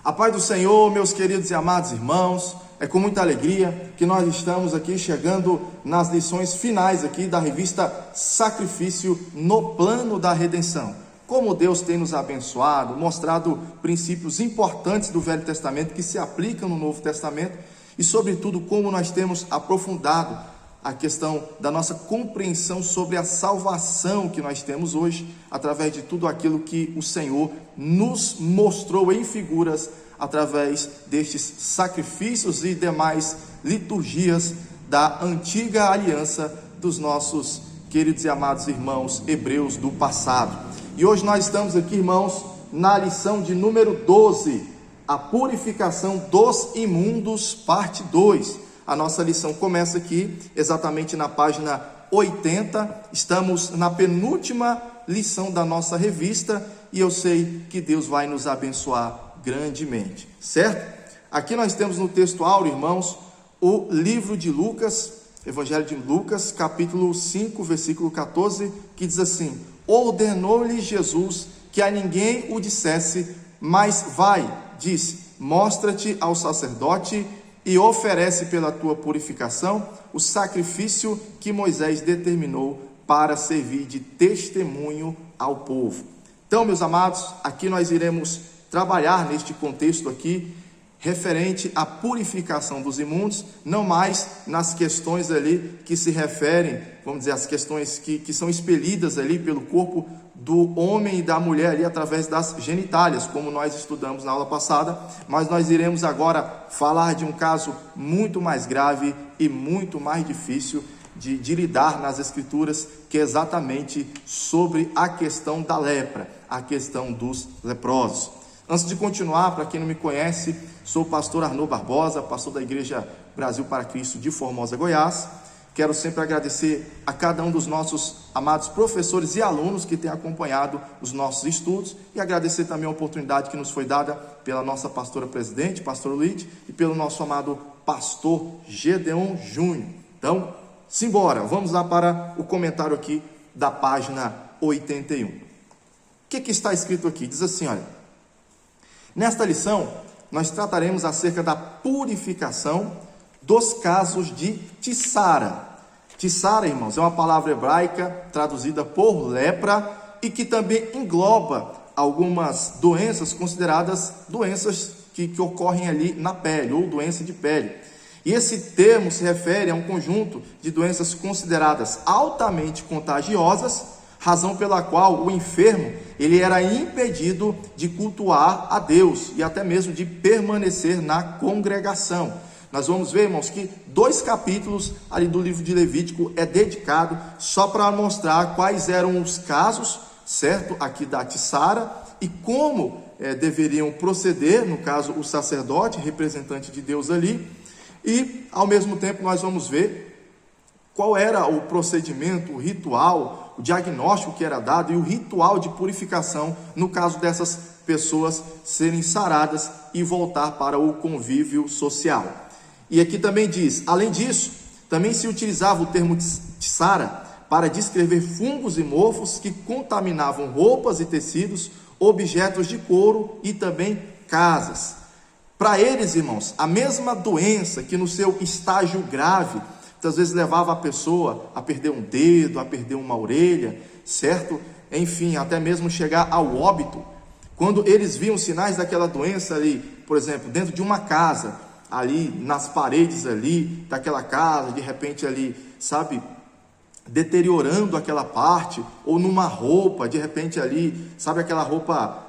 A paz do Senhor, meus queridos e amados irmãos, é com muita alegria que nós estamos aqui chegando nas lições finais aqui da revista Sacrifício no Plano da Redenção. Como Deus tem nos abençoado, mostrado princípios importantes do Velho Testamento que se aplicam no Novo Testamento e, sobretudo, como nós temos aprofundado a questão da nossa compreensão sobre a salvação que nós temos hoje, através de tudo aquilo que o Senhor nos mostrou em figuras, através destes sacrifícios e demais liturgias da antiga aliança dos nossos queridos e amados irmãos hebreus do passado. E hoje nós estamos aqui, irmãos, na lição de número 12, a purificação dos imundos, parte 2. A nossa lição começa aqui, exatamente na página 80, estamos na penúltima lição da nossa revista, e eu sei que Deus vai nos abençoar grandemente, certo? Aqui nós temos no texto áureo, irmãos, o livro de Lucas, Evangelho de Lucas, capítulo 5, versículo 14, que diz assim: ordenou-lhe Jesus que a ninguém o dissesse, mas vai, disse, mostra-te ao sacerdote e oferece pela tua purificação o sacrifício que Moisés determinou para servir de testemunho ao povo. Então, meus amados, aqui nós iremos trabalhar neste contexto aqui, referente à purificação dos imundos, não mais nas questões ali que se referem, vamos dizer, as questões que são expelidas ali pelo corpo do homem e da mulher ali através das genitálias, como nós estudamos na aula passada, mas nós iremos agora falar de um caso muito mais grave e muito mais difícil de lidar nas Escrituras, que é exatamente sobre a questão da lepra, a questão dos leprosos. Antes de continuar, para quem não me conhece, sou o pastor Arnaud Barbosa, pastor da Igreja Brasil para Cristo de Formosa, Goiás. Quero sempre agradecer a cada um dos nossos amados professores e alunos que têm acompanhado os nossos estudos, e agradecer também a oportunidade que nos foi dada pela nossa pastora presidente, pastor Luiz, e pelo nosso amado pastor Gedeon Júnior. Então, simbora, vamos lá para o comentário aqui da página 81. O que está escrito aqui? Diz assim, olha: nesta lição, nós trataremos acerca da purificação dos casos de Tissara. Tissara, irmãos, é uma palavra hebraica traduzida por lepra e que também engloba algumas doenças consideradas doenças que ocorrem ali na pele, ou doença de pele. E esse termo se refere a um conjunto de doenças consideradas altamente contagiosas, razão pela qual o enfermo ele era impedido de cultuar a Deus e até mesmo de permanecer na congregação. Nós vamos ver, irmãos, que 2 capítulos ali do livro de Levítico é dedicado só para mostrar quais eram os casos, certo, aqui da Tissara, e como deveriam proceder, no caso o sacerdote, representante de Deus ali, e ao mesmo tempo nós vamos ver qual era o procedimento, o ritual, o diagnóstico que era dado e o ritual de purificação no caso dessas pessoas serem saradas e voltar para o convívio social. E aqui também diz, além disso, também se utilizava o termo tissara para descrever fungos e mofos que contaminavam roupas e tecidos, objetos de couro e também casas. Para eles, irmãos, a mesma doença que no seu estágio grave muitas vezes levava a pessoa a perder um dedo, a perder uma orelha, certo? Enfim, até mesmo chegar ao óbito. Quando eles viam sinais daquela doença ali, por exemplo, dentro de uma casa, ali nas paredes ali daquela casa, de repente ali, sabe, deteriorando aquela parte, ou numa roupa, de repente ali, sabe, aquela roupa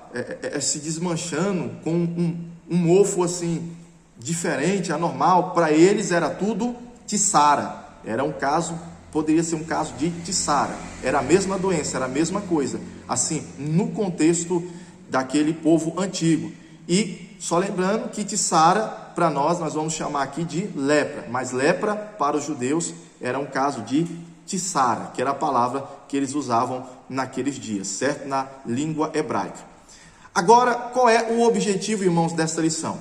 se desmanchando com um mofo assim, diferente, anormal, para eles era tudo Tissara, era um caso, poderia ser um caso de Tissara, era a mesma doença, era a mesma coisa, assim, no contexto daquele povo antigo. E só lembrando que Tissara, para nós vamos chamar aqui de lepra, mas lepra para os judeus era um caso de Tissara, que era a palavra que eles usavam naqueles dias, certo? Na língua hebraica. Agora, qual é o objetivo, irmãos, desta lição?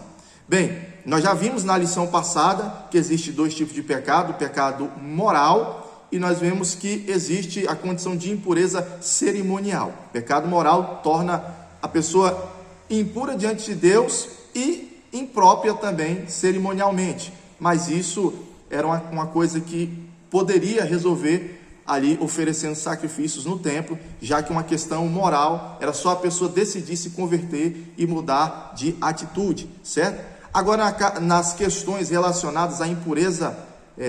Bem, nós já vimos na lição passada que existe 2 tipos de pecado, o pecado moral, e nós vemos que existe a condição de impureza cerimonial. O pecado moral torna a pessoa impura diante de Deus e imprópria também cerimonialmente. Mas isso era uma coisa que poderia resolver ali oferecendo sacrifícios no templo, já que uma questão moral era só a pessoa decidir se converter e mudar de atitude, certo? Agora, nas questões relacionadas à impureza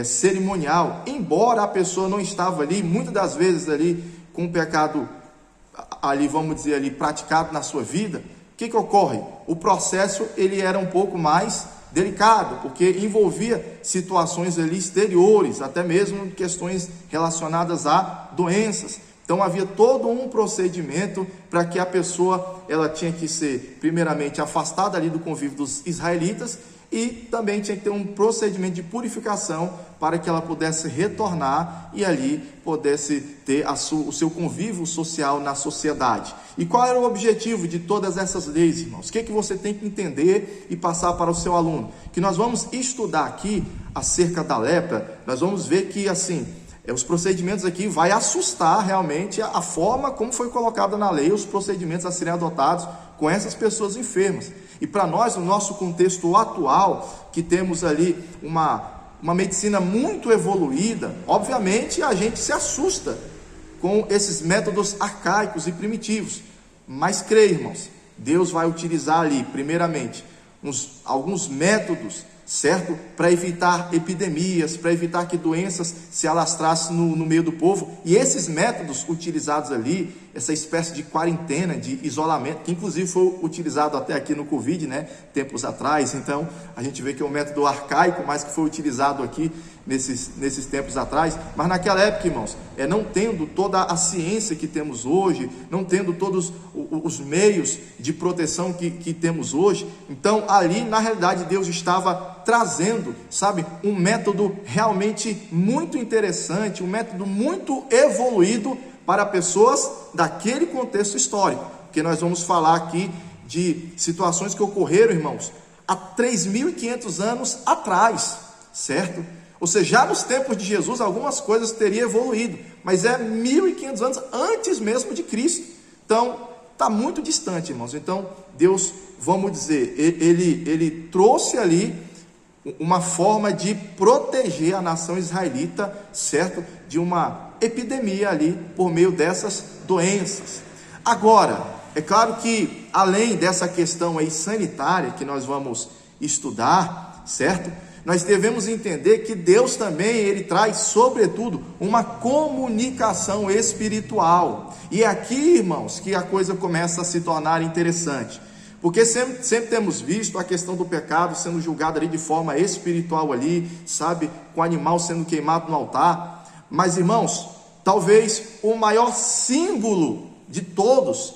cerimonial, embora a pessoa não estava ali, muitas das vezes ali com o pecado ali, vamos dizer ali, praticado na sua vida, o que ocorre? O processo ele era um pouco mais delicado, porque envolvia situações ali exteriores, até mesmo questões relacionadas a doenças. Então havia todo um procedimento para que a pessoa, ela tinha que ser primeiramente afastada ali do convívio dos israelitas, e também tinha que ter um procedimento de purificação para que ela pudesse retornar e ali pudesse ter o seu convívio social na sociedade. E qual era o objetivo de todas essas leis, irmãos? O que você tem que entender e passar para o seu aluno? Que nós vamos estudar aqui acerca da lepra, nós vamos ver que assim, os procedimentos aqui vai assustar realmente a forma como foi colocada na lei, os procedimentos a serem adotados com essas pessoas enfermas. E para nós, no nosso contexto atual, que temos ali uma medicina muito evoluída, obviamente a gente se assusta com esses métodos arcaicos e primitivos. Mas creia, irmãos, Deus vai utilizar ali, primeiramente, alguns métodos, certo? Para evitar epidemias, para evitar que doenças se alastrassem no meio do povo. E esses métodos utilizados ali, essa espécie de quarentena, de isolamento, que inclusive foi utilizado até aqui no Covid, né? Tempos atrás. Então, a gente vê que é um método arcaico, mas que foi utilizado aqui nesses tempos atrás. Mas naquela época, irmãos, não tendo toda a ciência que temos hoje, não tendo todos os meios de proteção que temos hoje, então ali, na realidade, Deus estava trazendo, sabe, um método realmente muito interessante, um método muito evoluído para pessoas daquele contexto histórico, porque nós vamos falar aqui de situações que ocorreram, irmãos, há 3.500 anos atrás, certo? Ou seja, já nos tempos de Jesus algumas coisas teriam evoluído, mas 1.500 anos antes mesmo de Cristo. Então, está muito distante, irmãos. Então, Deus, vamos dizer, ele trouxe ali uma forma de proteger a nação israelita, certo? De uma epidemia ali, por meio dessas doenças. Agora, é claro que, além dessa questão aí sanitária, que nós vamos estudar, certo? Nós devemos entender que Deus também, Ele traz, sobretudo, uma comunicação espiritual. E é aqui, irmãos, que a coisa começa a se tornar interessante. Porque sempre temos visto a questão do pecado sendo julgado ali de forma espiritual ali, sabe? Com o animal sendo queimado no altar. Mas, irmãos, talvez o maior símbolo de todos,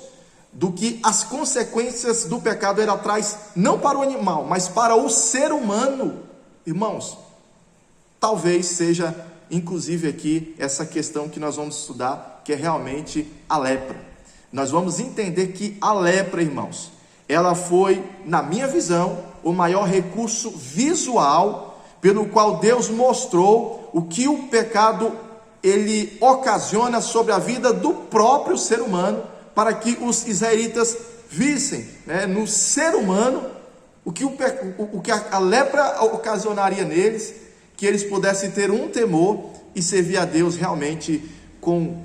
do que as consequências do pecado ele traz, não para o animal, mas para o ser humano, irmãos, talvez seja, inclusive aqui, essa questão que nós vamos estudar, que é realmente a lepra. Nós vamos entender que a lepra, irmãos, ela foi, na minha visão, o maior recurso visual, pelo qual Deus mostrou o que o pecado, ele ocasiona sobre a vida do próprio ser humano, para que os israelitas vissem, né, no ser humano, o que a lepra ocasionaria neles, que eles pudessem ter um temor e servir a Deus realmente com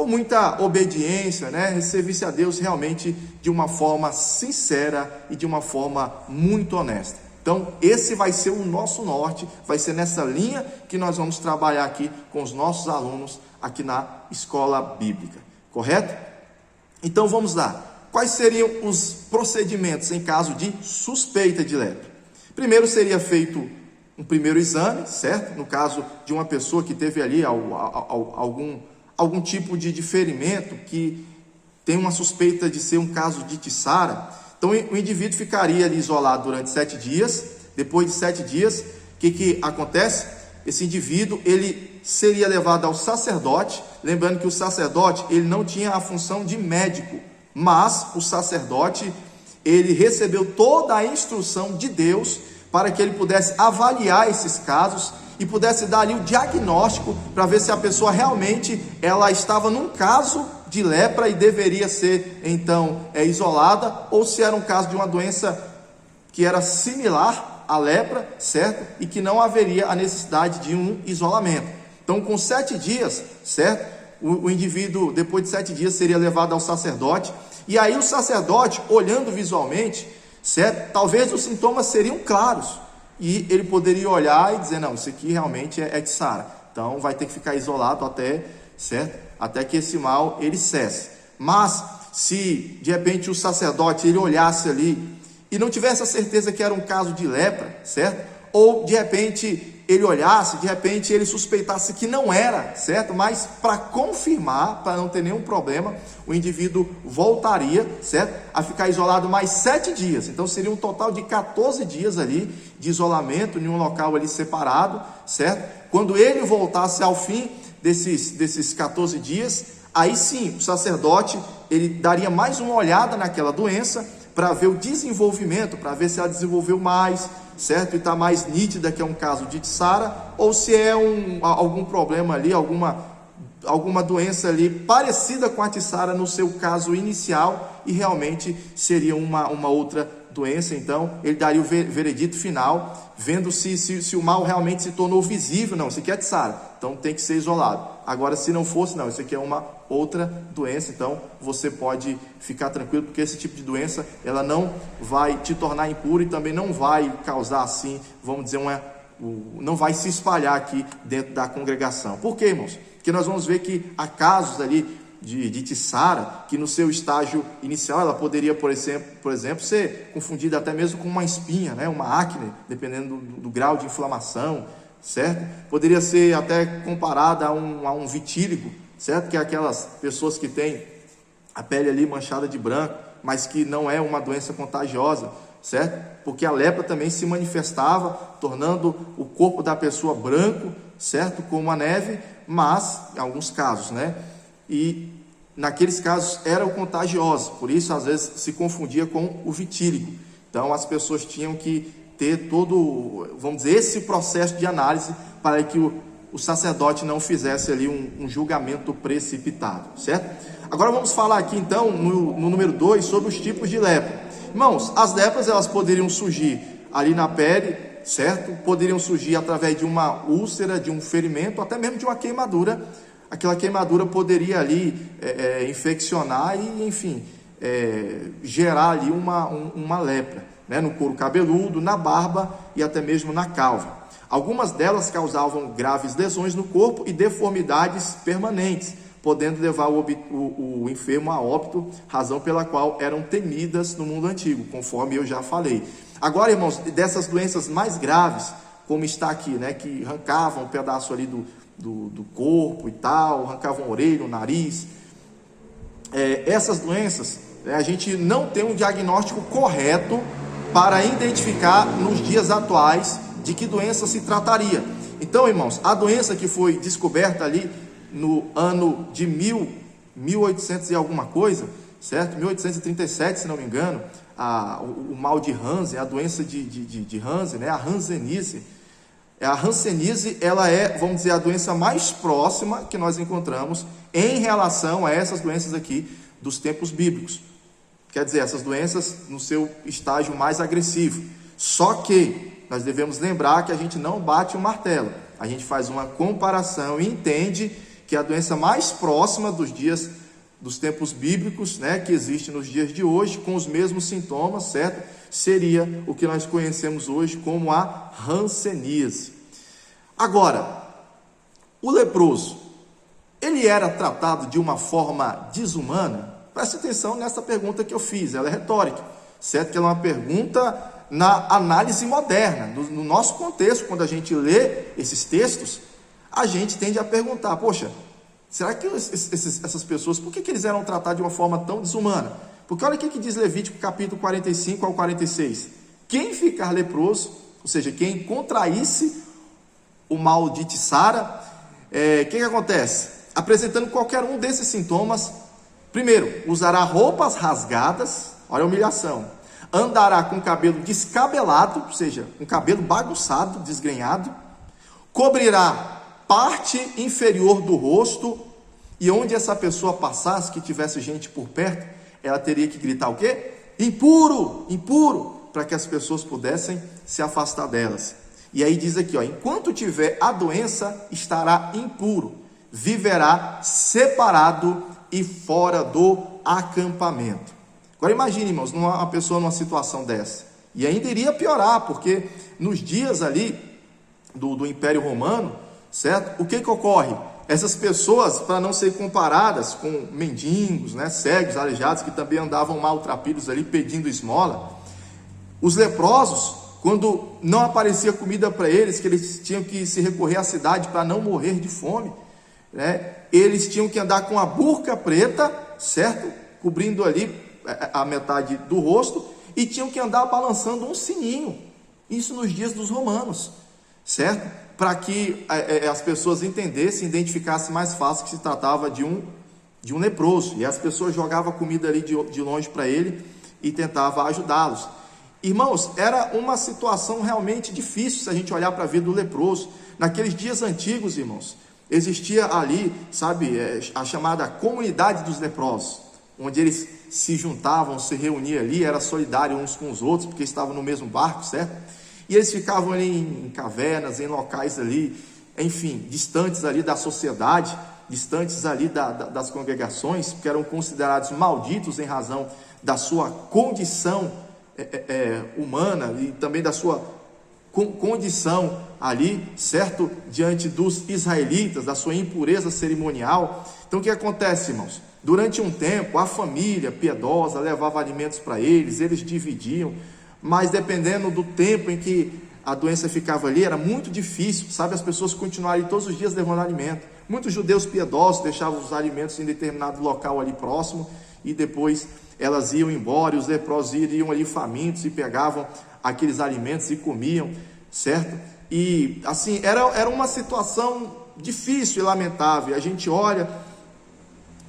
muita obediência, né? Servir a Deus realmente de uma forma sincera e de uma forma muito honesta. Então, esse vai ser o nosso norte, vai ser nessa linha que nós vamos trabalhar aqui com os nossos alunos aqui na escola bíblica, correto? Então, vamos lá. Quais seriam os procedimentos em caso de suspeita de lepra? Primeiro seria feito um primeiro exame, certo? No caso de uma pessoa que teve ali algum tipo de ferimento, que tem uma suspeita de ser um caso de tiçara. Então o indivíduo ficaria ali isolado durante 7 dias. Depois de 7 dias, o que acontece? Esse indivíduo, ele seria levado ao sacerdote. Lembrando que o sacerdote, ele não tinha a função de médico, mas o sacerdote, ele recebeu toda a instrução de Deus para que ele pudesse avaliar esses casos e pudesse dar ali o diagnóstico para ver se a pessoa realmente ela estava num caso de lepra e deveria ser então isolada, ou se era um caso de uma doença que era similar à lepra, certo? E que não haveria a necessidade de um isolamento. Então, com 7 dias, certo? O indivíduo, depois de 7 dias, seria levado ao sacerdote, e aí o sacerdote, olhando visualmente, certo? Talvez os sintomas seriam claros, e ele poderia olhar e dizer, não, isso aqui realmente é Ticsára, então vai ter que ficar isolado até, certo? Até que esse mal ele cesse. Mas se de repente o sacerdote ele olhasse ali e não tivesse a certeza que era um caso de lepra, certo? Ou de repente ele olhasse, de repente ele suspeitasse que não era, certo? Mas para confirmar, para não ter nenhum problema, o indivíduo voltaria, certo? A ficar isolado mais 7 dias. Então seria um total de 14 dias ali de isolamento em um local ali separado, certo? Quando ele voltasse ao fim desses 14 dias, aí sim o sacerdote ele daria mais uma olhada naquela doença para ver o desenvolvimento, para ver se ela desenvolveu mais, certo? E está mais nítida que é um caso de Ticsára, ou se é algum problema ali, alguma doença ali parecida com a Ticsára no seu caso inicial, e realmente seria uma outra doença. Então ele daria o veredito final, vendo se o mal realmente se tornou visível. Não, isso aqui é Ticsára, então tem que ser isolado. Agora, se não fosse, não, isso aqui é uma outra doença, então você pode ficar tranquilo, porque esse tipo de doença, ela não vai te tornar impuro e também não vai causar assim, vamos dizer, não vai se espalhar aqui dentro da congregação. Por quê, irmãos? Porque nós vamos ver que há casos ali de Ticsára, que no seu estágio inicial, ela poderia, por exemplo, ser confundida até mesmo com uma espinha, né? Uma acne, dependendo do grau de inflamação, certo? Poderia ser até comparada a um vitíligo, certo? Que é aquelas pessoas que têm a pele ali manchada de branco, mas que não é uma doença contagiosa, certo? Porque a lepra também se manifestava, tornando o corpo da pessoa branco, certo? Como a neve, mas, em alguns casos, né? E naqueles casos era o contagioso, por isso às vezes se confundia com o vitíligo. Então as pessoas tinham que ter todo, vamos dizer, esse processo de análise para que o sacerdote não fizesse ali um julgamento precipitado, certo? Agora vamos falar aqui então no número 2 sobre os tipos de lepra. Irmãos, as lepras elas poderiam surgir ali na pele, certo? Poderiam surgir através de uma úlcera, de um ferimento, até mesmo de uma queimadura. Aquela queimadura poderia ali infeccionar e, enfim, gerar ali uma lepra, né? No couro cabeludo, na barba e até mesmo na calva. Algumas delas causavam graves lesões no corpo e deformidades permanentes, podendo levar o enfermo a óbito, razão pela qual eram temidas no mundo antigo, conforme eu já falei. Agora, irmãos, dessas doenças mais graves, como está aqui, né, que arrancavam um pedaço ali do corpo e tal, arrancavam a orelha, o nariz, essas doenças, a gente não tem um diagnóstico correto para identificar nos dias atuais de que doença se trataria. Então, irmãos, a doença que foi descoberta ali no ano de 1800 e alguma coisa, certo? 1837, se não me engano, o mal de Hansen, a doença de Hansen, né? A hanseníase. A hanseníase, ela é, vamos dizer, a doença mais próxima que nós encontramos em relação a essas doenças aqui dos tempos bíblicos. Quer dizer, essas doenças no seu estágio mais agressivo. Só que nós devemos lembrar que a gente não bate o martelo. A gente faz uma comparação e entende que a doença mais próxima dos tempos bíblicos, né, que existe nos dias de hoje, com os mesmos sintomas, certo? Seria o que nós conhecemos hoje como a hanseníase. Agora, o leproso, ele era tratado de uma forma desumana? Preste atenção nessa pergunta que eu fiz, ela é retórica, certo? Que ela é uma pergunta na análise moderna, no nosso contexto. Quando a gente lê esses textos, a gente tende a perguntar, poxa, será que essas pessoas, por que eles eram tratados de uma forma tão desumana? Porque olha o que diz Levítico capítulo 45 ao 46. Quem ficar leproso, ou seja, quem contraísse o mal de Ticsára, o que acontece? Apresentando qualquer um desses sintomas, primeiro, usará roupas rasgadas, olha a humilhação, andará com o cabelo descabelado, ou seja, um cabelo bagunçado, desgrenhado, cobrirá parte inferior do rosto e onde essa pessoa passasse, que tivesse gente por perto, ela teria que gritar o quê? Impuro, impuro, para que as pessoas pudessem se afastar delas. E aí diz aqui, enquanto tiver a doença, estará impuro, viverá separado e fora do acampamento. Agora imagine, irmãos, uma pessoa numa situação dessa, e ainda iria piorar, porque nos dias ali do Império Romano, certo? O que ocorre? Essas pessoas, para não serem comparadas com mendigos, né, cegos, aleijados, que também andavam maltrapilhos ali pedindo esmola, os leprosos, quando não aparecia comida para eles, que eles tinham que se recorrer à cidade para não morrer de fome, né, eles tinham que andar com a burca preta, certo? Cobrindo ali a metade do rosto, e tinham que andar balançando um sininho, isso nos dias dos romanos, certo? Para que as pessoas entendessem, identificassem mais fácil que se tratava de um leproso, e as pessoas jogavam comida ali de longe para ele, e tentavam ajudá-los. Irmãos, era uma situação realmente difícil, se a gente olhar para a vida do leproso. Naqueles dias antigos, irmãos, existia ali, sabe, a chamada comunidade dos leprosos, onde eles se juntavam, se reuniam ali, era solidário uns com os outros, porque estavam no mesmo barco, certo? E eles ficavam ali em cavernas, em locais ali, enfim, distantes ali da sociedade, distantes ali das congregações, porque eram considerados malditos em razão da sua condição humana e também da sua condição ali, certo? Diante dos israelitas, da sua impureza cerimonial. Então o que acontece, irmãos? Durante um tempo, a família piedosa levava alimentos para eles, eles dividiam, mas dependendo do tempo em que a doença ficava ali, era muito difícil, sabe, as pessoas continuarem todos os dias levando alimento. Muitos judeus piedosos deixavam os alimentos em determinado local ali próximo, e depois elas iam embora, e os leprosos iriam ali famintos e pegavam aqueles alimentos e comiam, certo? E assim, era uma situação difícil e lamentável. A gente olha,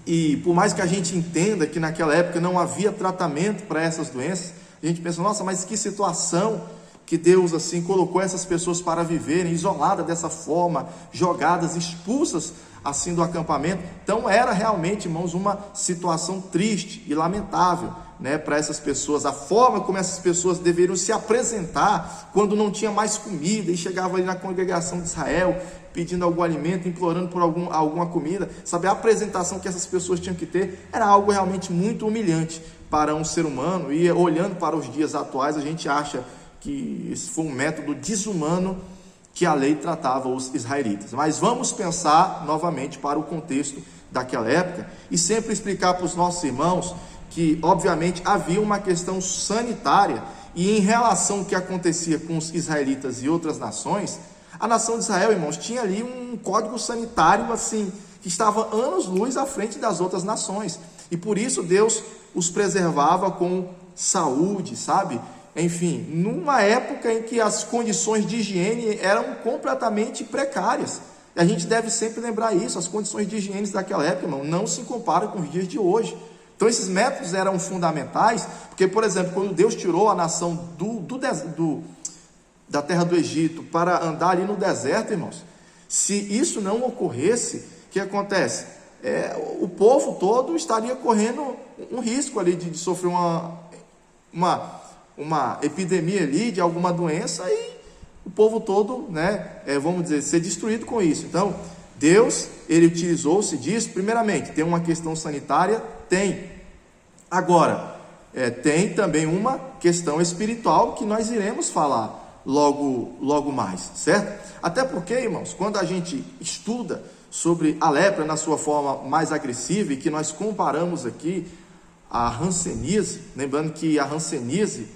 e por mais que a gente entenda que naquela época não havia tratamento para essas doenças, a gente pensa, nossa, mas que situação que Deus assim colocou essas pessoas para viverem isoladas dessa forma, jogadas, expulsas assim do acampamento. Então era realmente, irmãos, uma situação triste e lamentável, né, para essas pessoas. A forma como essas pessoas deveriam se apresentar quando não tinha mais comida e chegava ali na congregação de Israel pedindo algum alimento, implorando por alguma comida, sabe, a apresentação que essas pessoas tinham que ter era algo realmente muito humilhante para um ser humano. E olhando para os dias atuais, a gente acha que esse foi um método desumano que a lei tratava os israelitas. Mas vamos pensar novamente para o contexto daquela época e sempre explicar para os nossos irmãos que, obviamente, havia uma questão sanitária, e em relação ao que acontecia com os israelitas e outras nações, a nação de Israel, irmãos, tinha ali um código sanitário assim, que estava anos-luz à frente das outras nações, e por isso Deus os preservava com saúde, sabe? Enfim, numa época em que as condições de higiene eram completamente precárias. A gente deve sempre lembrar isso, as condições de higiene daquela época, irmão, não se comparam com os dias de hoje. Então esses métodos eram fundamentais, porque, por exemplo, quando Deus tirou a nação da terra do Egito para andar ali no deserto, irmãos, se isso não ocorresse, o que acontece? O povo todo estaria correndo um risco ali de sofrer uma epidemia ali de alguma doença, e o povo todo, né, vamos dizer, ser destruído com isso. Então, Deus, ele utilizou-se disso. Primeiramente, tem uma questão sanitária? Tem. Agora, tem também uma questão espiritual que nós iremos falar logo mais, certo? Até porque, irmãos, quando a gente estuda sobre a lepra na sua forma mais agressiva, e que nós comparamos aqui a hanseníase, lembrando que a hanseníase,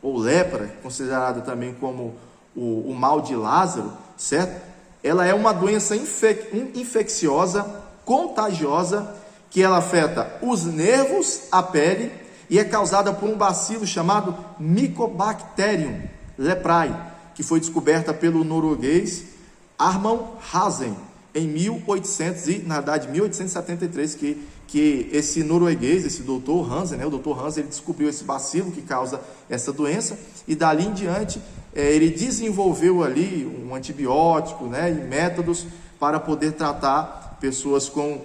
ou lepra, considerada também como o mal de Lázaro, certo? Ela é uma doença infecciosa, contagiosa, que ela afeta os nervos, a pele, e é causada por um bacilo chamado Mycobacterium leprae, que foi descoberta pelo norueguês Armand Hansen em 1873, que esse norueguês, esse doutor Hansen, né, o doutor Hansen, ele descobriu esse bacilo que causa essa doença, e dali em diante ele desenvolveu ali um antibiótico, né, e métodos para poder tratar pessoas com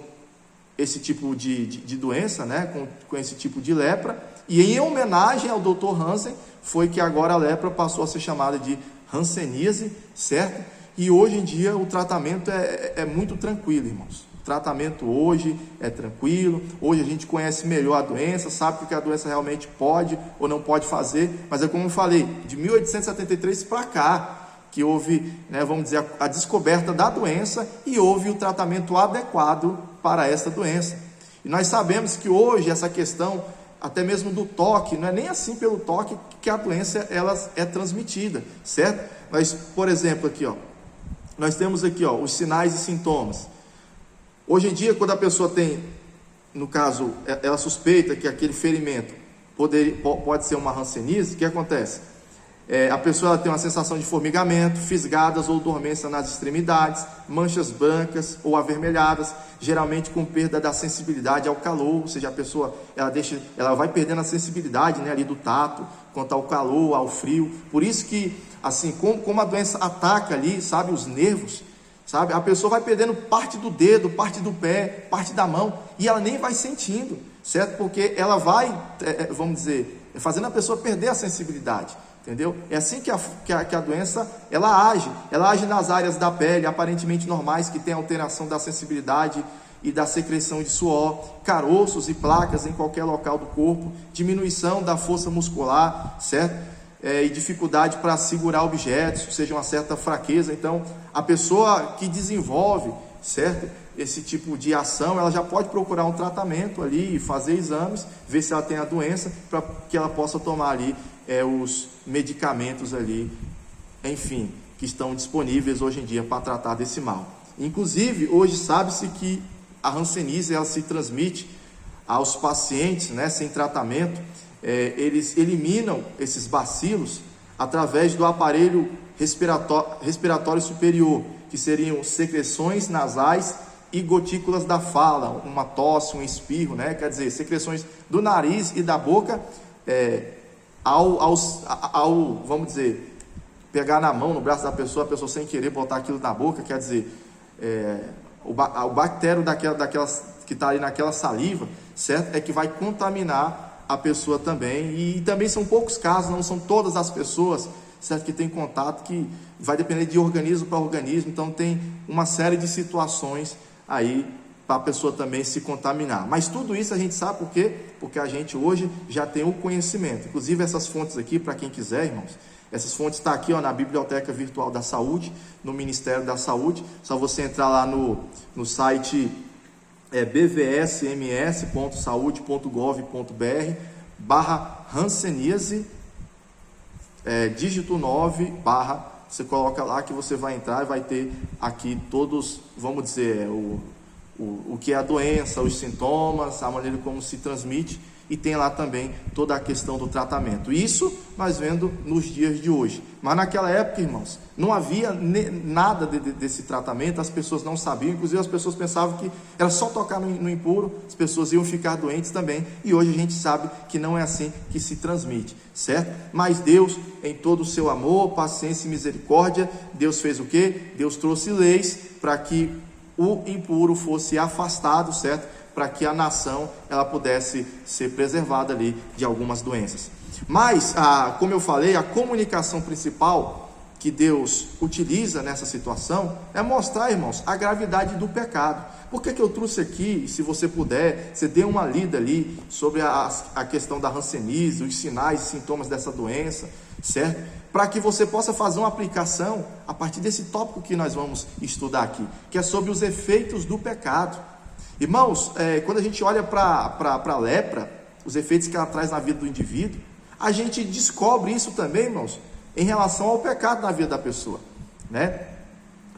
esse tipo de doença, né, com esse tipo de lepra, e em homenagem ao Dr. Hansen, foi que agora a lepra passou a ser chamada de hanseníase, certo? E hoje em dia o tratamento é muito tranquilo, irmãos. O tratamento hoje é tranquilo, hoje a gente conhece melhor a doença, sabe o que a doença realmente pode ou não pode fazer, mas é como eu falei, de 1873 para cá, que houve, né, vamos dizer, a descoberta da doença e houve o tratamento adequado para essa doença. E nós sabemos que hoje essa questão, até mesmo do toque, não é nem assim pelo toque que a doença ela é transmitida, certo? Mas, por exemplo, aqui, ó, nós temos aqui, ó, os sinais e sintomas. Hoje em dia, quando a pessoa tem, no caso, ela suspeita que aquele ferimento pode ser uma hanseníase, o que acontece? A pessoa ela tem uma sensação de formigamento, fisgadas ou dormência nas extremidades, manchas brancas ou avermelhadas, geralmente com perda da sensibilidade ao calor, ou seja, a pessoa ela vai perdendo a sensibilidade, né, ali do tato, quanto ao calor, ao frio. Por isso que, assim, como a doença ataca ali, sabe, os nervos, sabe, a pessoa vai perdendo parte do dedo, parte do pé, parte da mão, e ela nem vai sentindo, certo? Porque ela vai, vamos dizer, fazendo a pessoa perder a sensibilidade. Entendeu? É assim que a doença ela age nas áreas da pele aparentemente normais, que tem alteração da sensibilidade e da secreção de suor, caroços e placas em qualquer local do corpo, diminuição da força muscular, certo? E dificuldade para segurar objetos, ou seja, uma certa fraqueza. Então, a pessoa que desenvolve, certo, esse tipo de ação, ela já pode procurar um tratamento ali, fazer exames, ver se ela tem a doença, para que ela possa tomar ali os medicamentos ali, enfim, que estão disponíveis hoje em dia para tratar desse mal. Inclusive, hoje sabe-se que a hanseníase ela se transmite aos pacientes, né, sem tratamento. Eles eliminam esses bacilos através do aparelho respiratório superior, que seriam secreções nasais e gotículas da fala, uma tosse, um espirro, né? Quer dizer, secreções do nariz e da boca, vamos dizer, pegar na mão, no braço da pessoa, a pessoa sem querer botar aquilo na boca, quer dizer, o bactério daquelas que está ali naquela saliva, certo? É que vai contaminar a pessoa também, e também são poucos casos, não são todas as pessoas, certo, que tem contato, que vai depender de organismo para organismo, então tem uma série de situações aí para a pessoa também se contaminar. Mas tudo isso a gente sabe por quê? Porque a gente hoje já tem o conhecimento. Inclusive essas fontes aqui, para quem quiser, irmãos, essas fontes estão aqui, ó, na Biblioteca Virtual da Saúde, no Ministério da Saúde. Só você entrar lá no site bvsms.saude.gov.br/hanseníase, dígito 9 /, você coloca lá que você vai entrar e vai ter aqui todos, vamos dizer, o que é a doença, os sintomas, a maneira como se transmite, e tem lá também toda a questão do tratamento. Isso nós vendo nos dias de hoje. Mas naquela época, irmãos, não havia nada desse tratamento, as pessoas não sabiam, inclusive as pessoas pensavam que era só tocar no impuro, as pessoas iam ficar doentes também, e hoje a gente sabe que não é assim que se transmite, certo? Mas Deus, em todo o seu amor, paciência e misericórdia, Deus fez o quê? Deus trouxe leis para que o impuro fosse afastado, certo? Para que a nação ela pudesse ser preservada ali de algumas doenças. Mas, como eu falei, a comunicação principal que Deus utiliza nessa situação é mostrar, irmãos, a gravidade do pecado. Por que eu trouxe aqui, se você puder, você dê uma lida ali sobre a questão da hanseníase, os sinais e sintomas dessa doença, certo? Para que você possa fazer uma aplicação a partir desse tópico que nós vamos estudar aqui, que é sobre os efeitos do pecado. Irmãos, quando a gente olha para a lepra, os efeitos que ela traz na vida do indivíduo, a gente descobre isso também, irmãos, em relação ao pecado na vida da pessoa, né?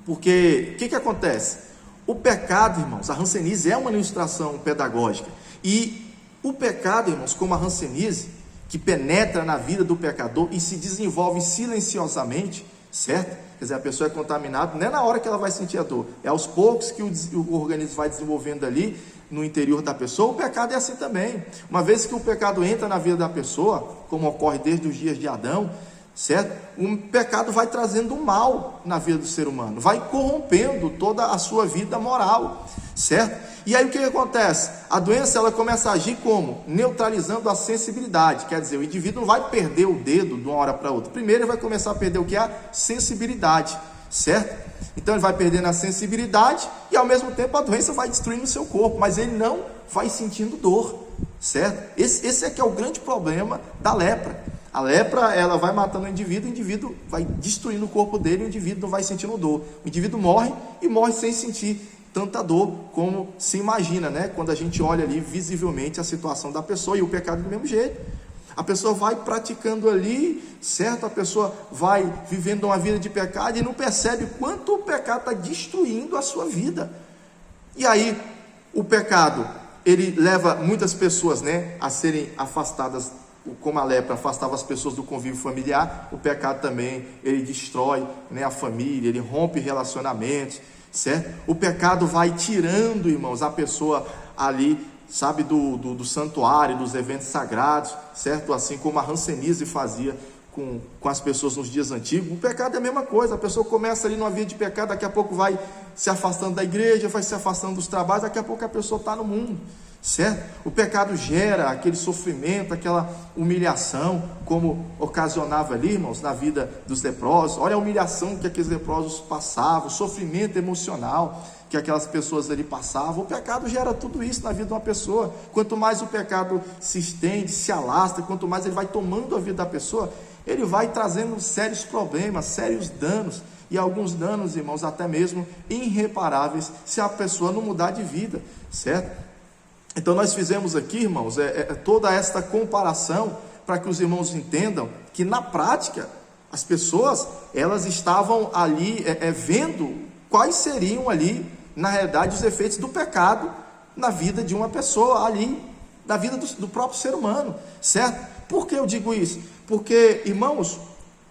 Porque, o que acontece? O pecado, irmãos, a hanseníase é uma ilustração pedagógica, e o pecado, irmãos, como a hanseníase, que penetra na vida do pecador e se desenvolve silenciosamente, certo? Quer dizer, a pessoa é contaminada, não é na hora que ela vai sentir a dor, é aos poucos que o organismo vai desenvolvendo ali no interior da pessoa. O pecado é assim também. Uma vez que o pecado entra na vida da pessoa, como ocorre desde os dias de Adão, certo? O pecado vai trazendo mal na vida do ser humano, vai corrompendo toda a sua vida moral, certo? E aí o que acontece? A doença, ela começa a agir como? Neutralizando a sensibilidade, quer dizer, o indivíduo não vai perder o dedo de uma hora para outra. Primeiro ele vai começar a perder o que é a sensibilidade, certo? Então ele vai perdendo a sensibilidade e ao mesmo tempo a doença vai destruindo o seu corpo, mas ele não vai sentindo dor, certo? Esse é que é o grande problema da lepra. A lepra, ela vai matando o indivíduo vai destruindo o corpo dele, o indivíduo não vai sentindo dor. O indivíduo morre e morre sem sentir tanta dor como se imagina, né? Quando a gente olha ali visivelmente a situação da pessoa, e o pecado do mesmo jeito. A pessoa vai praticando ali, certo? A pessoa vai vivendo uma vida de pecado e não percebe quanto o pecado está destruindo a sua vida. E aí, o pecado, ele leva muitas pessoas, né, a serem afastadas, como a lepra afastava as pessoas do convívio familiar. O pecado também, ele destrói, né, a família, ele rompe relacionamentos, certo? O pecado vai tirando, irmãos, a pessoa ali, sabe, do santuário, dos eventos sagrados, certo? Assim como a Hanseníase fazia com as pessoas nos dias antigos. O pecado é a mesma coisa, a pessoa começa ali numa vida de pecado, daqui a pouco vai se afastando da igreja, vai se afastando dos trabalhos, daqui a pouco a pessoa está no mundo, certo? O pecado gera aquele sofrimento, aquela humilhação, como ocasionava ali, irmãos, na vida dos leprosos. Olha a humilhação que aqueles leprosos passavam, o sofrimento emocional que aquelas pessoas ali passavam. O pecado gera tudo isso na vida de uma pessoa. Quanto mais o pecado se estende, se alastra, quanto mais ele vai tomando a vida da pessoa, ele vai trazendo sérios problemas, sérios danos, e alguns danos, irmãos, até mesmo irreparáveis, se a pessoa não mudar de vida, certo? Então nós fizemos aqui, irmãos, toda esta comparação para que os irmãos entendam que na prática as pessoas, elas estavam ali vendo quais seriam ali, na realidade, os efeitos do pecado na vida de uma pessoa ali, na vida do próprio ser humano, certo? Por que eu digo isso? Porque, irmãos,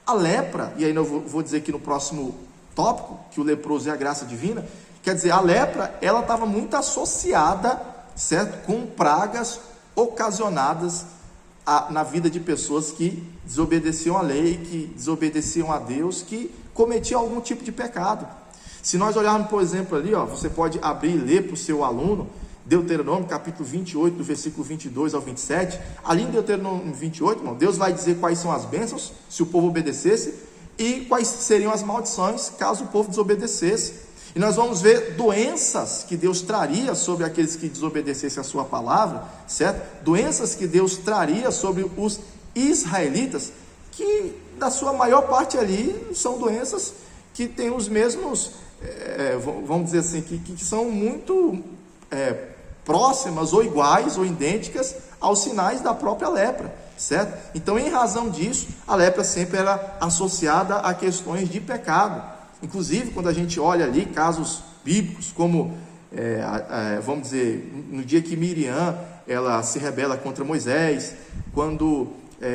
a lepra, e aí eu vou dizer aqui no próximo tópico, que o leproso é a graça divina, quer dizer, a lepra, ela estava muito associada, certo, com pragas ocasionadas na vida de pessoas que desobedeciam a lei, que desobedeciam a Deus, que cometiam algum tipo de pecado. Se nós olharmos, por exemplo, ali, você pode abrir e ler para o seu aluno, Deuteronômio, capítulo 28, do versículo 22 ao 27, ali em Deuteronômio 28, irmão, Deus vai dizer quais são as bênçãos, se o povo obedecesse, e quais seriam as maldições, caso o povo desobedecesse. E nós vamos ver doenças que Deus traria sobre aqueles que desobedecessem a sua palavra, certo? Doenças que Deus traria sobre os israelitas, que na sua maior parte ali são doenças que têm os mesmos, vamos dizer assim, que são muito próximas ou iguais ou idênticas aos sinais da própria lepra, certo? Então, em razão disso, a lepra sempre era associada a questões de pecado. Inclusive, quando a gente olha ali casos bíblicos, como, vamos dizer, no dia que Miriam, ela se rebela contra Moisés, quando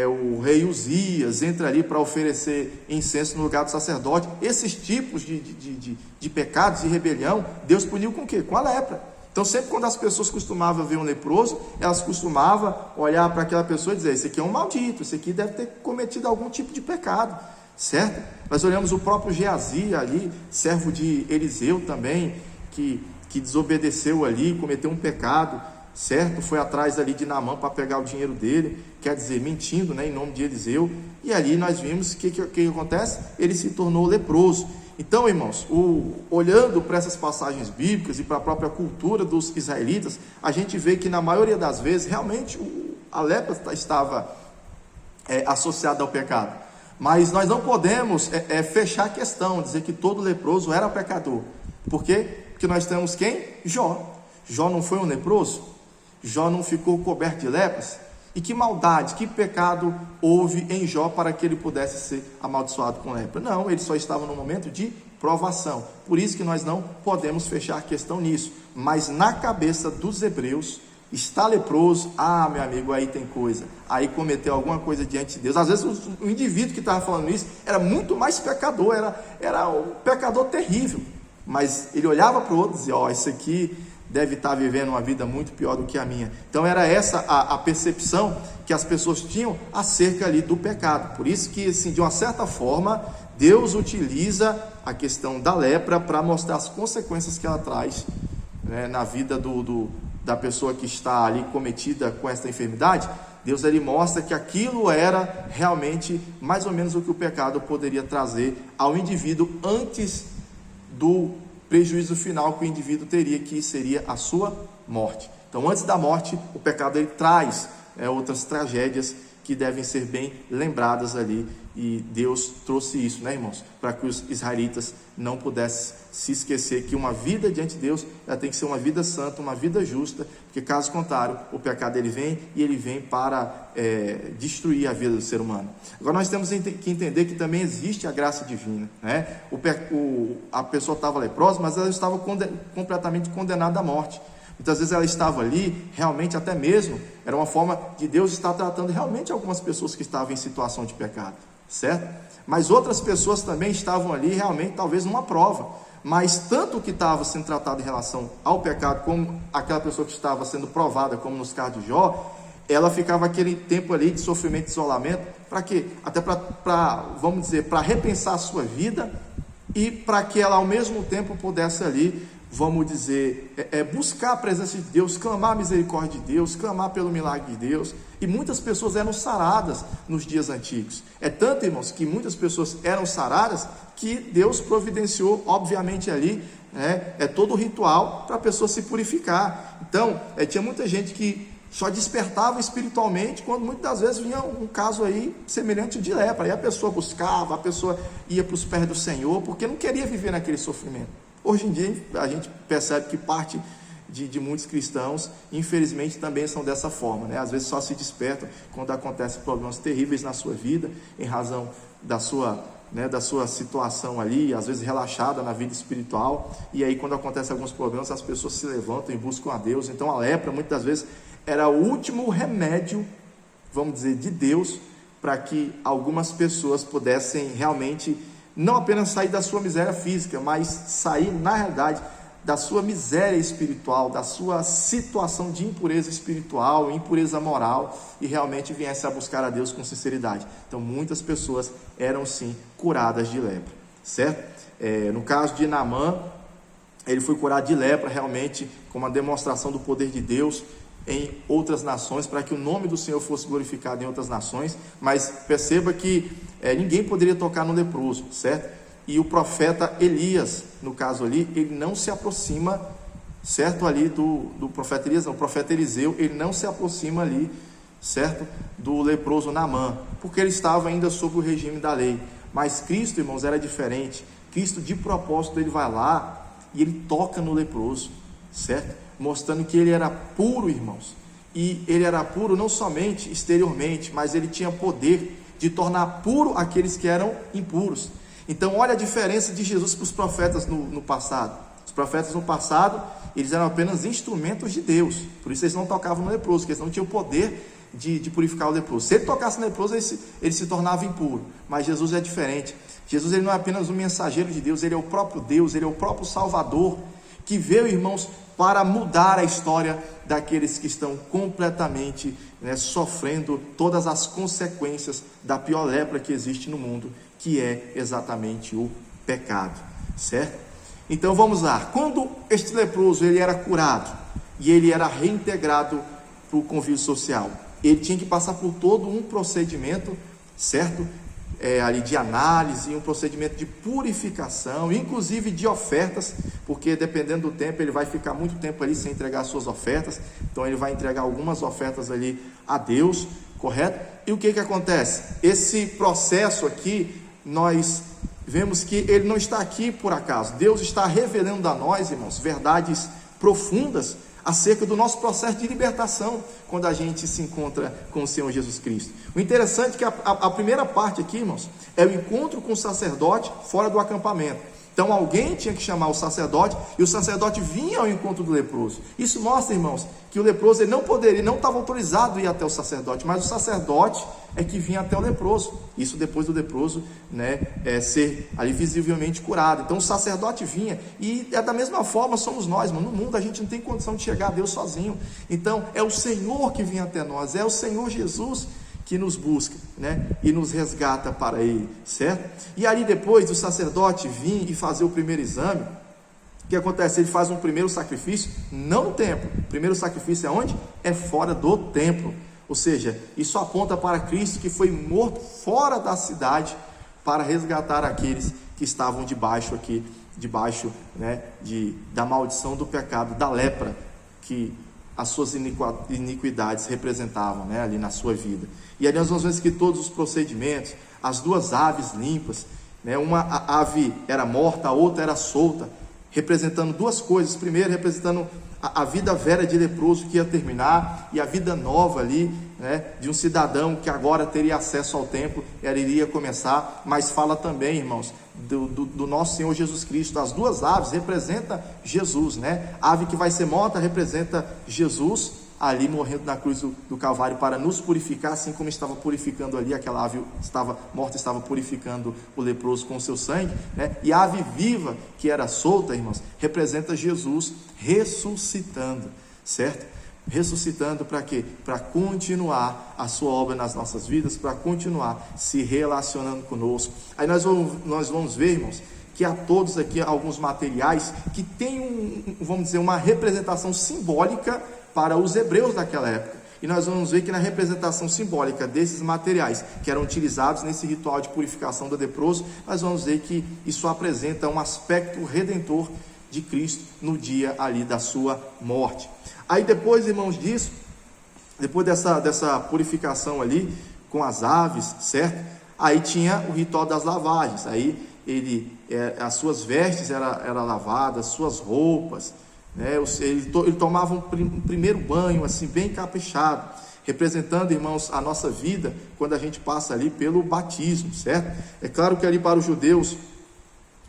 o rei Uzias entra ali para oferecer incenso no lugar do sacerdote, esses tipos de pecados, de rebelião, Deus puniu com o quê? Com a lepra. Então, sempre quando as pessoas costumavam ver um leproso, elas costumavam olhar para aquela pessoa e dizer: esse aqui é um maldito, esse aqui deve ter cometido algum tipo de pecado, certo? Nós olhamos o próprio Geazi ali, servo de Eliseu também, que desobedeceu ali, cometeu um pecado, certo? Foi atrás ali de Naamã para pegar o dinheiro dele, quer dizer, mentindo, né, em nome de Eliseu, e ali nós vimos que acontece? Ele se tornou leproso. Então, irmãos, olhando para essas passagens bíblicas e para a própria cultura dos israelitas, a gente vê que na maioria das vezes, realmente, a lepra estava associada ao pecado. Mas nós não podemos fechar a questão, dizer que todo leproso era pecador. Por quê? Porque nós temos quem? Jó. Jó não foi um leproso? Jó não ficou coberto de lepras? E que maldade, que pecado houve em Jó para que ele pudesse ser amaldiçoado com lepra? Não, ele só estava num momento de provação. Por isso que nós não podemos fechar a questão nisso. Mas na cabeça dos hebreus, está leproso, meu amigo, aí tem coisa. Aí cometeu alguma coisa diante de Deus. Às vezes o indivíduo que estava falando isso era muito mais pecador, era um pecador terrível. Mas ele olhava para o outro e dizia: isso aqui deve estar vivendo uma vida muito pior do que a minha. Então era essa a percepção que as pessoas tinham acerca ali do pecado. Por isso que, assim, de uma certa forma, Deus utiliza a questão da lepra para mostrar as consequências que ela traz, né, na vida da pessoa que está ali cometida com esta enfermidade. Deus, ele mostra que aquilo era realmente mais ou menos o que o pecado poderia trazer ao indivíduo antes do prejuízo final que o indivíduo teria, que seria a sua morte. Então, antes da morte, o pecado, ele traz outras tragédias que devem ser bem lembradas ali, e Deus trouxe isso, né, irmãos, para que os israelitas não pudessem se esquecer que uma vida diante de Deus, ela tem que ser uma vida santa, uma vida justa, porque caso contrário, o pecado, ele vem, e ele vem para destruir a vida do ser humano. Agora nós temos que entender que também existe a graça divina, né? A pessoa estava leprosa, mas ela estava completamente condenada à morte. Muitas vezes ela estava ali, realmente, até mesmo, era uma forma de Deus estar tratando realmente algumas pessoas que estavam em situação de pecado, certo? Mas outras pessoas também estavam ali, realmente, talvez numa prova. Mas tanto o que estava sendo tratado em relação ao pecado, como aquela pessoa que estava sendo provada, como nos casos de Jó, ela ficava aquele tempo ali de sofrimento, de isolamento, para quê? Até vamos dizer, para repensar a sua vida, e para que ela ao mesmo tempo pudesse ali, vamos dizer, buscar a presença de Deus, clamar a misericórdia de Deus, clamar pelo milagre de Deus. E muitas pessoas eram saradas nos dias antigos. É tanto, irmãos, que muitas pessoas eram saradas, que Deus providenciou, obviamente, ali, todo o ritual para a pessoa se purificar. Então, tinha muita gente que só despertava espiritualmente quando muitas das vezes vinha um caso aí semelhante de lepra. Aí a pessoa buscava, a pessoa ia para os pés do Senhor, porque não queria viver naquele sofrimento. Hoje em dia a gente percebe que parte de muitos cristãos, infelizmente, também são dessa forma, né? Às vezes só se despertam quando acontecem problemas terríveis na sua vida, em razão da sua situação ali, às vezes relaxada na vida espiritual, e aí quando acontecem alguns problemas, as pessoas se levantam e buscam a Deus. Então a lepra, muitas das vezes, era o último remédio, vamos dizer, de Deus, para que algumas pessoas pudessem realmente não apenas sair da sua miséria física, mas sair, na realidade, da sua miséria espiritual, da sua situação de impureza espiritual, impureza moral, e realmente viesse a buscar a Deus com sinceridade. Então muitas pessoas eram sim curadas de lepra, certo? No caso de Naamã, ele foi curado de lepra realmente como uma demonstração do poder de Deus em outras nações, para que o nome do Senhor fosse glorificado em outras nações. Mas perceba que ninguém poderia tocar no leproso, certo? E o profeta Elias, no caso ali, ele não se aproxima, certo, ali do profeta Elias, não, o profeta Eliseu, ele não se aproxima ali, certo, do leproso Naamã, porque ele estava ainda sob o regime da lei. Mas Cristo, irmãos, era diferente. Cristo, de propósito, ele vai lá e ele toca no leproso, certo? Mostrando que ele era puro, irmãos. E ele era puro não somente exteriormente, mas ele tinha poder de tornar puro aqueles que eram impuros. Então olha a diferença de Jesus para os profetas no passado. Os profetas no passado, eles eram apenas instrumentos de Deus, por isso eles não tocavam no leproso, porque eles não tinham o poder de purificar o leproso. Se ele tocasse no leproso, ele se tornava impuro. Mas Jesus é diferente. Jesus, ele não é apenas um mensageiro de Deus, ele é o próprio Deus, ele é o próprio Salvador, que veio, irmãos, para mudar a história daqueles que estão completamente sofrendo todas as consequências da pior lepra que existe no mundo, que é exatamente o pecado, certo? Então vamos lá. Quando este leproso ele era curado e ele era reintegrado para o convívio social, ele tinha que passar por todo um procedimento, certo? Ali de análise, um procedimento de purificação, inclusive de ofertas, porque dependendo do tempo, ele vai ficar muito tempo ali sem entregar suas ofertas. Então ele vai entregar algumas ofertas ali a Deus, correto? E o que acontece? Esse processo aqui, nós vemos que ele não está aqui por acaso. Deus está revelando a nós, irmãos, verdades profundas acerca do nosso processo de libertação, quando a gente se encontra com o Senhor Jesus Cristo. O interessante é que a primeira parte aqui, irmãos, é o encontro com o sacerdote fora do acampamento. Então alguém tinha que chamar o sacerdote, e o sacerdote vinha ao encontro do leproso. Isso mostra, irmãos, que o leproso ele não poderia, ele não estava autorizado a ir até o sacerdote, mas o sacerdote é que vinha até o leproso. Isso depois do leproso, ser ali visivelmente curado. Então o sacerdote vinha, e é da mesma forma somos nós, irmão. No mundo a gente não tem condição de chegar a Deus sozinho. Então é o Senhor que vem até nós, é o Senhor Jesus que nos busca, e nos resgata para Ele, certo? E ali depois do sacerdote vir e fazer o primeiro exame, o que acontece? Ele faz um primeiro sacrifício, não no templo. O primeiro sacrifício é onde? É fora do templo. Ou seja, isso aponta para Cristo, que foi morto fora da cidade para resgatar aqueles que estavam debaixo da maldição do pecado, da lepra, que as suas iniquidades representavam, ali na sua vida. E ali nós vamos ver que todos os procedimentos, as duas aves limpas, uma ave era morta, a outra era solta, representando duas coisas. Primeiro, representando a vida velha de leproso que ia terminar, e a vida nova ali, de um cidadão que agora teria acesso ao templo, ela iria começar. Mas fala também, irmãos, do nosso Senhor Jesus Cristo. As duas aves representam Jesus, A ave que vai ser morta representa Jesus ali morrendo na cruz do Calvário para nos purificar, assim como estava purificando ali, aquela ave estava purificando o leproso com o seu sangue, E a ave viva que era solta, irmãos, representa Jesus ressuscitando, certo? Ressuscitando para quê? Para continuar a sua obra nas nossas vidas, para continuar se relacionando conosco. Aí nós vamos ver, irmãos, que há todos aqui alguns materiais que têm uma representação simbólica para os hebreus daquela época. E nós vamos ver que na representação simbólica desses materiais que eram utilizados nesse ritual de purificação do leproso, nós vamos ver que isso apresenta um aspecto redentor de Cristo no dia ali da sua morte. Aí depois, irmãos, depois dessa purificação ali com as aves, certo? Aí tinha o ritual das lavagens. Aí as suas vestes eram lavadas, suas roupas, ele tomava um primeiro banho assim bem caprichado, representando, irmãos, a nossa vida quando a gente passa ali pelo batismo, certo? É claro que ali para os judeus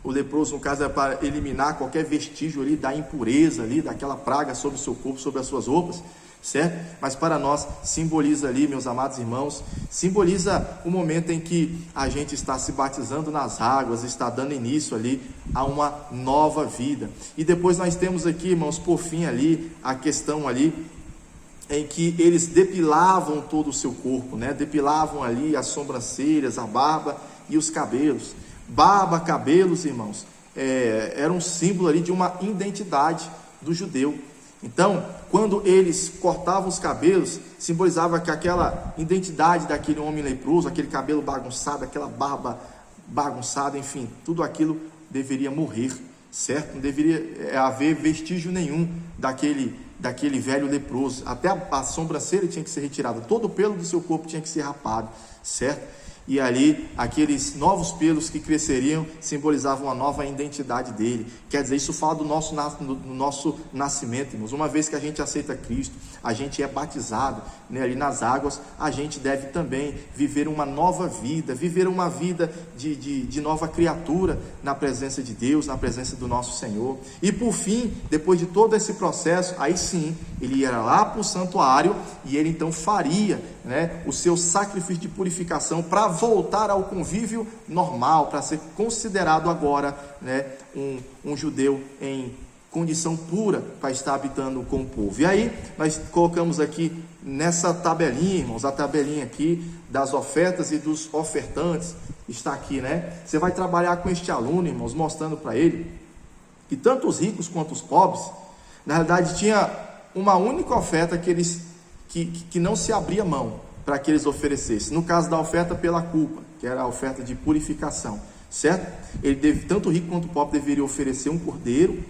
o leproso, no caso, é para eliminar qualquer vestígio ali da impureza ali, daquela praga sobre o seu corpo, sobre as suas roupas, certo? Mas para nós simboliza ali, meus amados irmãos, simboliza o momento em que a gente está se batizando nas águas, está dando início ali a uma nova vida. E depois nós temos aqui, irmãos, por fim ali, a questão ali em que eles depilavam todo o seu corpo, depilavam ali as sobrancelhas, a barba e os cabelos. Barba, cabelos, irmãos, era um símbolo ali de uma identidade do judeu. Então, quando eles cortavam os cabelos, simbolizava que aquela identidade daquele homem leproso, aquele cabelo bagunçado, aquela barba bagunçada, enfim, tudo aquilo deveria morrer, certo? Não deveria haver vestígio nenhum daquele velho leproso. Até a sobrancelha tinha que ser retirada, todo o pelo do seu corpo tinha que ser rapado, certo? E ali, aqueles novos pelos que cresceriam simbolizavam a nova identidade dele. Quer dizer, isso fala do nosso nascimento, irmãos. Uma vez que a gente aceita Cristo, a gente é batizado, ali nas águas, a gente deve também viver uma nova vida, viver uma vida de nova criatura na presença de Deus, na presença do nosso Senhor. E por fim, depois de todo esse processo, aí sim, ele ia lá para o santuário e ele então faria, o seu sacrifício de purificação para voltar ao convívio normal, para ser considerado agora, um judeu em condição pura para estar habitando com o povo. E aí nós colocamos aqui nessa tabelinha, irmãos, a tabelinha aqui das ofertas e dos ofertantes, está aqui, Você vai trabalhar com este aluno, irmãos, mostrando para ele que tanto os ricos quanto os pobres, na realidade, tinha uma única oferta que não se abria mão para que eles oferecessem. No caso da oferta pela culpa, que era a oferta de purificação, certo? Tanto o rico quanto o pobre deveriam oferecer um cordeiro,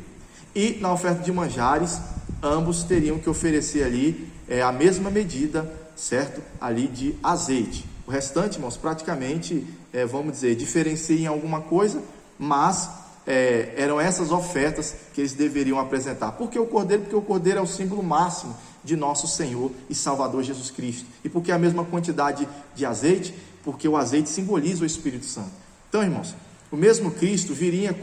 e na oferta de manjares, ambos teriam que oferecer ali a mesma medida, certo? Ali de azeite. O restante, irmãos, praticamente, diferencia em alguma coisa, mas eram essas ofertas que eles deveriam apresentar. Por que o cordeiro? Porque o cordeiro é o símbolo máximo de nosso Senhor e Salvador Jesus Cristo. E por que a mesma quantidade de azeite? Porque o azeite simboliza o Espírito Santo. Então, irmãos, O mesmo Cristo viria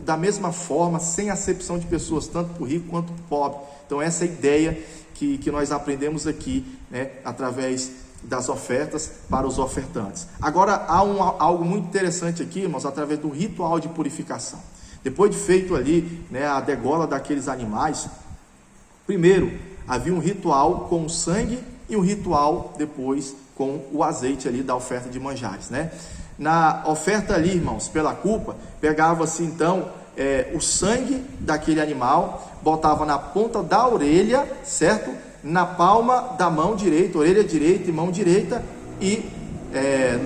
da mesma forma, sem acepção de pessoas, tanto para o rico quanto para o pobre. Então essa é a ideia que nós aprendemos aqui, né, através das ofertas para os ofertantes. Agora há algo muito interessante aqui, irmãos, através do ritual de purificação. Depois de feito ali, né, a degola daqueles animais, primeiro havia um ritual com o sangue e um ritual depois com o azeite ali da oferta de manjares, né? Na oferta ali, irmãos, pela culpa, pegava-se então o sangue daquele animal, botava na ponta da orelha, certo? Na palma da mão direita, orelha direita e mão direita, e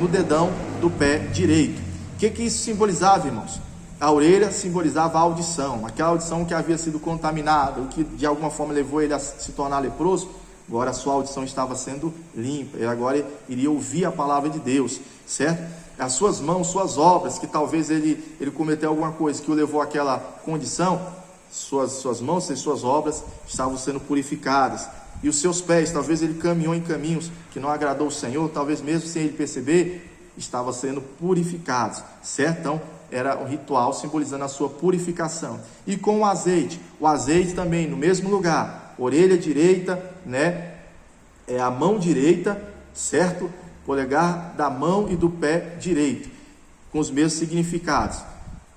no dedão do pé direito. O que isso simbolizava, irmãos? A orelha simbolizava a audição, aquela audição que havia sido contaminada, o que de alguma forma levou ele a se tornar leproso. Agora a sua audição estava sendo limpa, e agora iria ouvir a palavra de Deus, certo? As suas mãos, suas obras, que talvez ele cometeu alguma coisa que o levou àquela condição, suas mãos e suas obras estavam sendo purificadas. E os seus pés, talvez ele caminhou em caminhos que não agradou o Senhor, talvez mesmo sem ele perceber, estavam sendo purificados, certo? Então era um ritual simbolizando a sua purificação. E com o azeite também no mesmo lugar, orelha direita, né? A mão direita, certo? Polegar da mão e do pé direito, com os mesmos significados.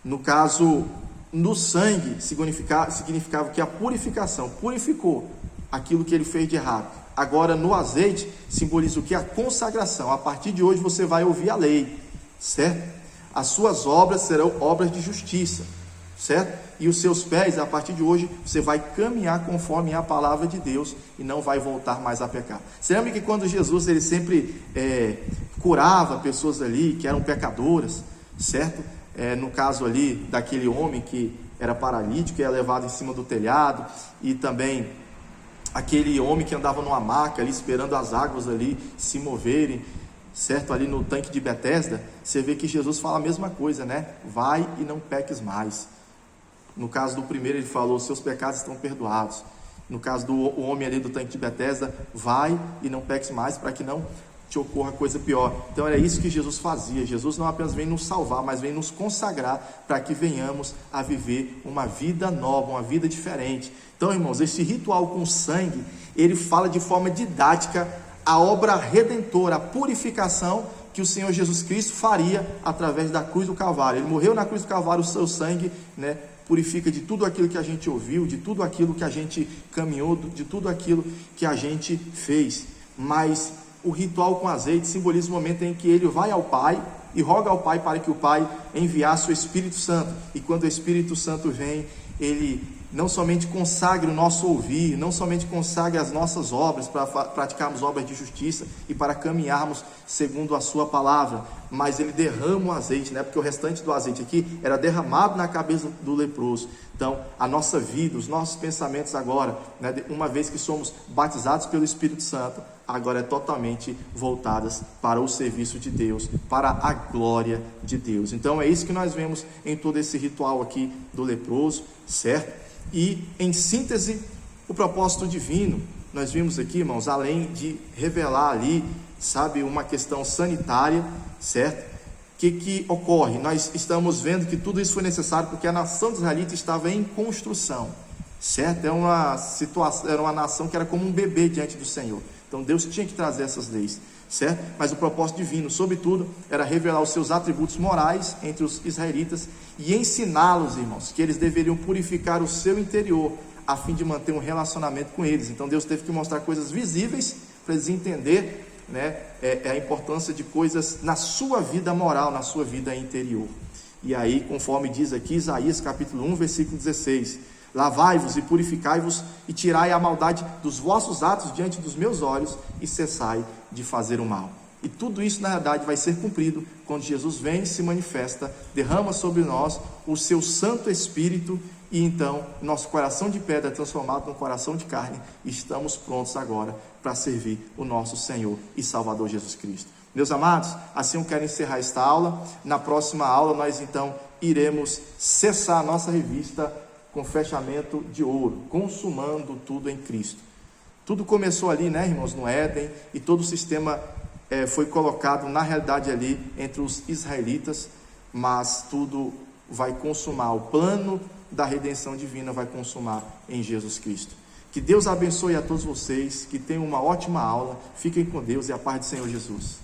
No caso, no sangue significava que a purificação purificou aquilo que ele fez de errado. Agora no azeite simboliza o que? A consagração. A partir de hoje você vai ouvir a lei, certo? As suas obras serão obras de justiça, certo? E os seus pés, a partir de hoje, você vai caminhar conforme a palavra de Deus e não vai voltar mais a pecar. Você lembra que quando Jesus, ele sempre curava pessoas ali que eram pecadoras, certo? No caso ali daquele homem que era paralítico, que era levado em cima do telhado, e também aquele homem que andava numa maca ali, esperando as águas ali se moverem, certo? Ali no tanque de Betesda, você vê que Jesus fala a mesma coisa, né? Vai e não peques mais. No caso do primeiro ele falou, seus pecados estão perdoados. No caso do homem ali do tanque de Betesda, vai e não peques mais, para que não te ocorra coisa pior. Então era isso que Jesus fazia. Jesus não apenas vem nos salvar, mas vem nos consagrar para que venhamos a viver uma vida nova, uma vida diferente. Então, irmãos, esse ritual com sangue, ele fala de forma didática a obra redentora, a purificação que o Senhor Jesus Cristo faria através da cruz do Calvário. Ele morreu na cruz do Calvário, o seu sangue, né, purifica de tudo aquilo que a gente ouviu, de tudo aquilo que a gente caminhou, de tudo aquilo que a gente fez. Mas o ritual com azeite simboliza o momento em que ele vai ao Pai e roga ao Pai para que o Pai enviasse o Espírito Santo. E quando o Espírito Santo vem, ele não somente consagre o nosso ouvir, não somente consagre as nossas obras para praticarmos obras de justiça e para caminharmos segundo a sua palavra, mas ele derrama o azeite, né? Porque o restante do azeite aqui era derramado na cabeça do leproso. Então a nossa vida, os nossos pensamentos agora, né, uma vez que somos batizados pelo Espírito Santo, agora é totalmente voltadas para o serviço de Deus, para a glória de Deus. Então é isso que nós vemos em todo esse ritual aqui do leproso, certo? E em síntese, o propósito divino, nós vimos aqui, irmãos, além de revelar ali, sabe, uma questão sanitária, certo? O que ocorre? Nós estamos vendo que tudo isso foi necessário porque a nação israelita estava em construção, certo? Era uma nação que era como um bebê diante do Senhor. Então Deus tinha que trazer essas leis, certo? Mas o propósito divino, sobretudo, era revelar os seus atributos morais entre os israelitas e ensiná-los, irmãos, que eles deveriam purificar o seu interior a fim de manter um relacionamento com eles. Então Deus teve que mostrar coisas visíveis para eles entenderem, né, a importância de coisas na sua vida moral, na sua vida interior. E aí, conforme diz aqui Isaías capítulo 1, versículo 16: lavai-vos e purificai-vos e tirai a maldade dos vossos atos diante dos meus olhos e cessai de fazer o mal. E tudo isso na verdade vai ser cumprido quando Jesus vem e se manifesta, derrama sobre nós o seu Santo Espírito, e então nosso coração de pedra é transformado num coração de carne, e estamos prontos agora para servir o nosso Senhor e Salvador Jesus Cristo. Meus amados, assim eu quero encerrar esta aula. Na próxima aula nós então iremos cessar a nossa revista com fechamento de ouro, consumando tudo em Cristo. Tudo começou ali, né, irmãos, no Éden, e todo o sistema foi colocado na realidade ali entre os israelitas, mas tudo vai consumar, o plano da redenção divina vai consumar em Jesus Cristo. Que Deus abençoe a todos vocês, que tenham uma ótima aula, fiquem com Deus e a paz do Senhor Jesus.